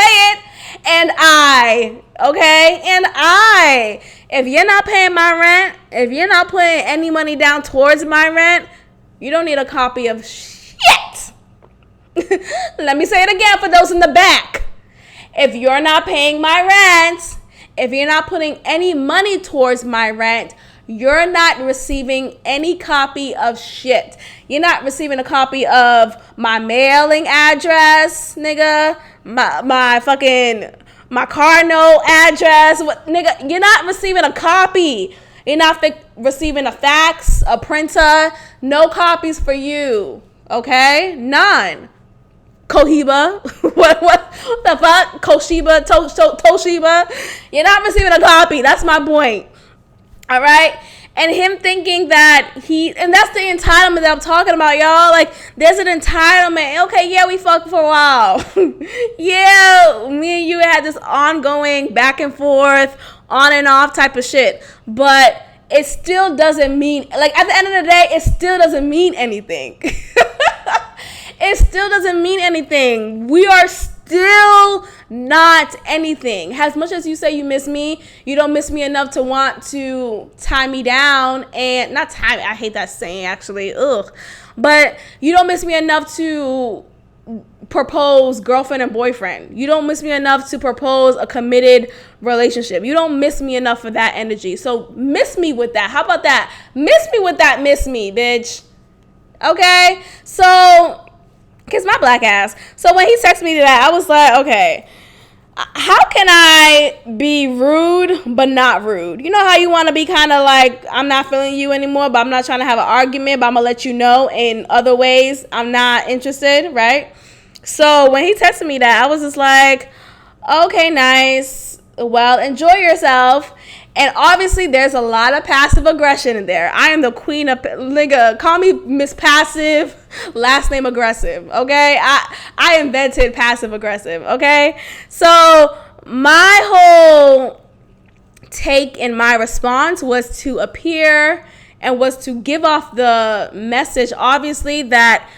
it. And I, okay? And I. If you're not paying my rent, if you're not putting any money down towards my rent, you don't need a copy of shit. Let me say it again for those in the back. If you're not paying my rent, if you're not putting any money towards my rent, you're not receiving any copy of shit. You're not receiving a copy of my mailing address, nigga. My fucking my car note, address. What, nigga, you're not receiving a copy. You're not receiving a fax, a printer. No copies for you. Okay? None. Cohiba. what the fuck? Koshiba, Toshiba. You're not receiving a copy. That's my point. All right? And him thinking that and that's the entitlement that I'm talking about, y'all. Like, there's an entitlement. Okay, yeah, we fucked for a while. Yeah, me and you had this ongoing back and forth, on and off type of shit. But it still doesn't mean, like, at the end of the day, it still doesn't mean anything. It still doesn't mean anything. We are still not anything. As much as you say you miss me, you don't miss me enough to want to tie me down and not tie me. I hate that saying, actually. Ugh. But you don't miss me enough to propose girlfriend and boyfriend. You don't miss me enough to propose a committed relationship. You don't miss me enough for that energy. So miss me with that. How about that? Miss me with that. Miss me, bitch. Okay? So kiss my black ass. So when he texted me that, I was like, okay, how can I be rude but not rude? You know how you want to be kind of like, I'm not feeling you anymore, but I'm not trying to have an argument, but I'm going to let you know in other ways I'm not interested, right? So when he texted me that, I was just like, okay, nice. Well, enjoy yourself. And obviously, there's a lot of passive aggression in there. I am the queen of, nigga, call me Miss Passive, last name aggressive, okay? I invented passive aggressive, okay? So my whole take in my response was to appear and was to give off the message, obviously, that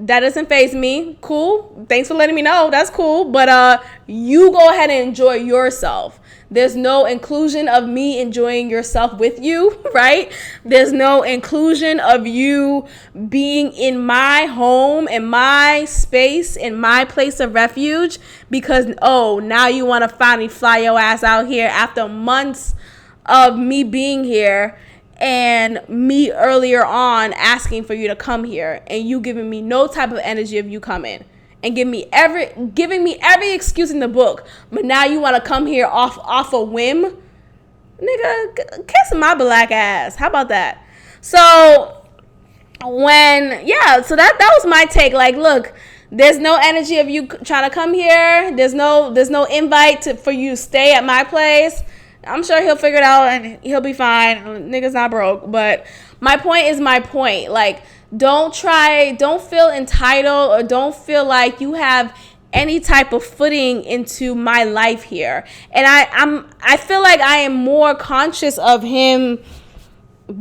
that doesn't faze me. Cool. Thanks for letting me know. That's cool. But you go ahead and enjoy yourself. There's no inclusion of me enjoying yourself with you, right? There's no inclusion of you being in my home, in my space, in my place of refuge because, now you want to finally fly your ass out here after months of me being here and me earlier on asking for you to come here and you giving me no type of energy of you coming. And giving me every excuse in the book, but now you want to come here off a whim, nigga. Kiss my black ass. How about that? So so that was my take. Like, look, there's no energy of you trying to come here. There's no invite for you to stay at my place. I'm sure he'll figure it out and he'll be fine. Nigga's not broke. But my point is my point. Like, don't feel entitled or don't feel like you have any type of footing into my life here. And I feel like I am more conscious of him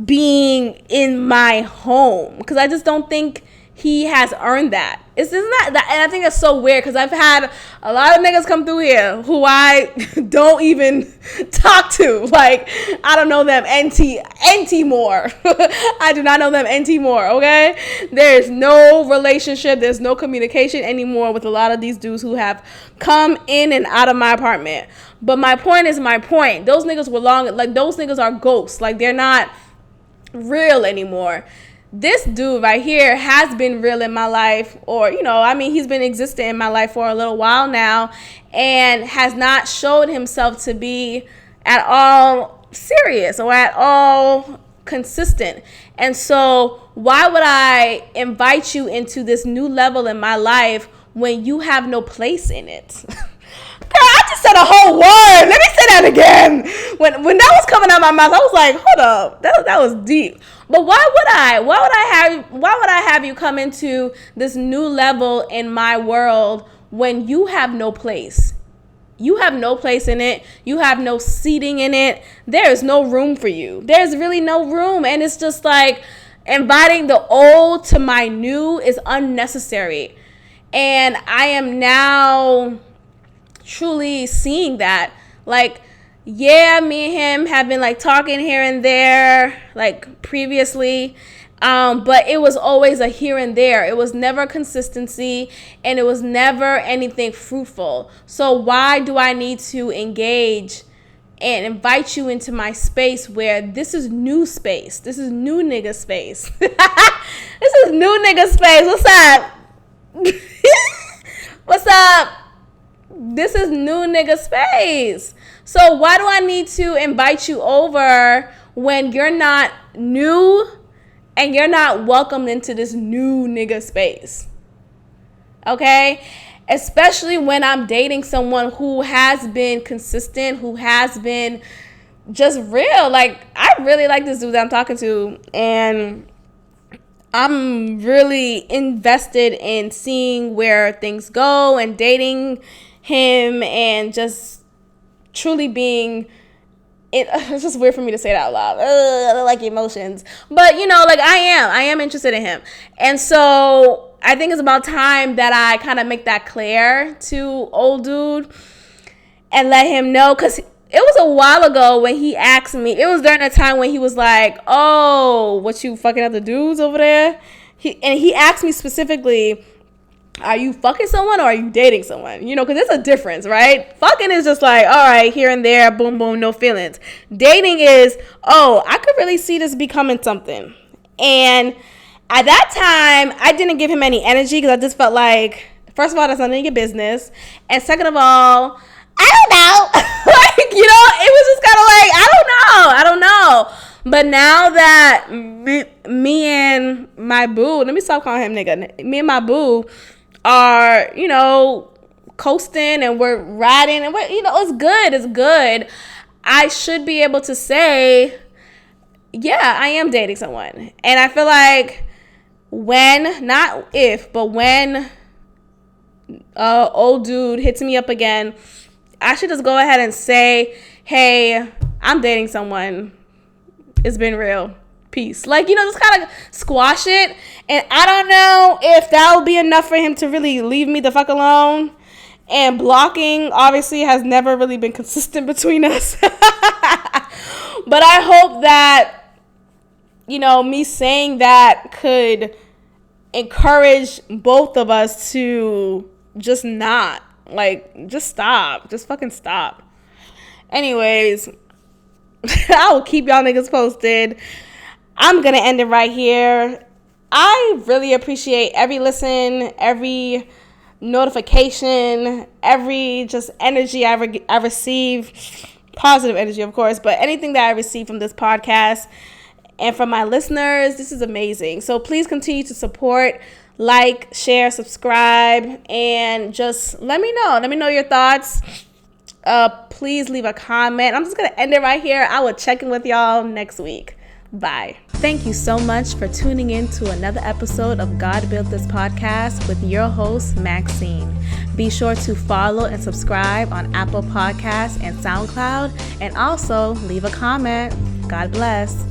being in my home because I just don't think he has earned that. Isn't that, and I think it's so weird because I've had a lot of niggas come through here who I don't even talk to. Like, I don't know them NT more. I do not know them NT more, okay? There's no relationship. There's no communication anymore with a lot of these dudes who have come in and out of my apartment. But my point is my point. Those niggas those niggas are ghosts. Like, they're not real anymore. This dude right here has been real in my life, or, he's been existing in my life for a little while now and has not showed himself to be at all serious or at all consistent. And so why would I invite you into this new level in my life when you have no place in it? Girl, I just said a whole word. Let me say that again. When that was coming out of my mouth, I was like, hold up. That was deep. But why would I have you come into this new level in my world when you have no place? You have no place in it. You have no seating in it. There is no room for you. There's really no room. And it's just like inviting the old to my new is unnecessary. And I am now truly seeing that. Like, yeah, me and him have been like talking here and there, like previously, but it was always a here and there. It was never consistency, and it was never anything fruitful. So why do I need to engage and invite you into my space where this is new space? This is new nigga space. This is new nigga space. What's up? What's up? this is new nigga space. So why do I need to invite you over when you're not new and you're not welcomed into this new nigga space? Okay? Especially when I'm dating someone who has been consistent, who has been just real. Like, I really like this dude that I'm talking to, and I'm really invested in seeing where things go and dating him and just truly being it's just weird for me to say it out loud. I don't like emotions. But, like I am interested in him. And so I think it's about time that I kind of make that clear to old dude and let him know, because it was a while ago when he asked me. It was during a time when he was like, oh, what, you fucking other dudes over there? He asked me specifically, are you fucking someone or are you dating someone? Because there's a difference, right? Fucking is just like, all right, here and there, boom, boom, no feelings. Dating is, oh, I could really see this becoming something. And at that time, I didn't give him any energy because I just felt like, first of all, that's none of your business. And second of all, I don't know. It was just kind of like, I don't know. But now that me and my boo, let me stop calling him nigga. Me and my boo are, coasting and we're riding and it's good. I should be able to say, yeah, I am dating someone. And I feel like when, not if, but when old dude hits me up again, I should just go ahead and say, hey, I'm dating someone. It's been real. Peace. Just kind of squash it. And I don't know if that will be enough for him to really leave me the fuck alone. And blocking, obviously, has never really been consistent between us. But I hope that, me saying that could encourage both of us to just not. Just stop. Just fucking stop. Anyways, I will keep y'all niggas posted. I'm going to end it right here. I really appreciate every listen, every notification, every just energy I receive. Positive energy, of course, but anything that I receive from this podcast and from my listeners, this is amazing. So please continue to support, like, share, subscribe, and just let me know. Let me know your thoughts. Please leave a comment. I'm just going to end it right here. I will check in with y'all next week. Bye. Thank you so much for tuning in to another episode of God Built This podcast with your host, Maxine. Be sure to follow and subscribe on Apple Podcasts and SoundCloud, and also leave a comment. God bless.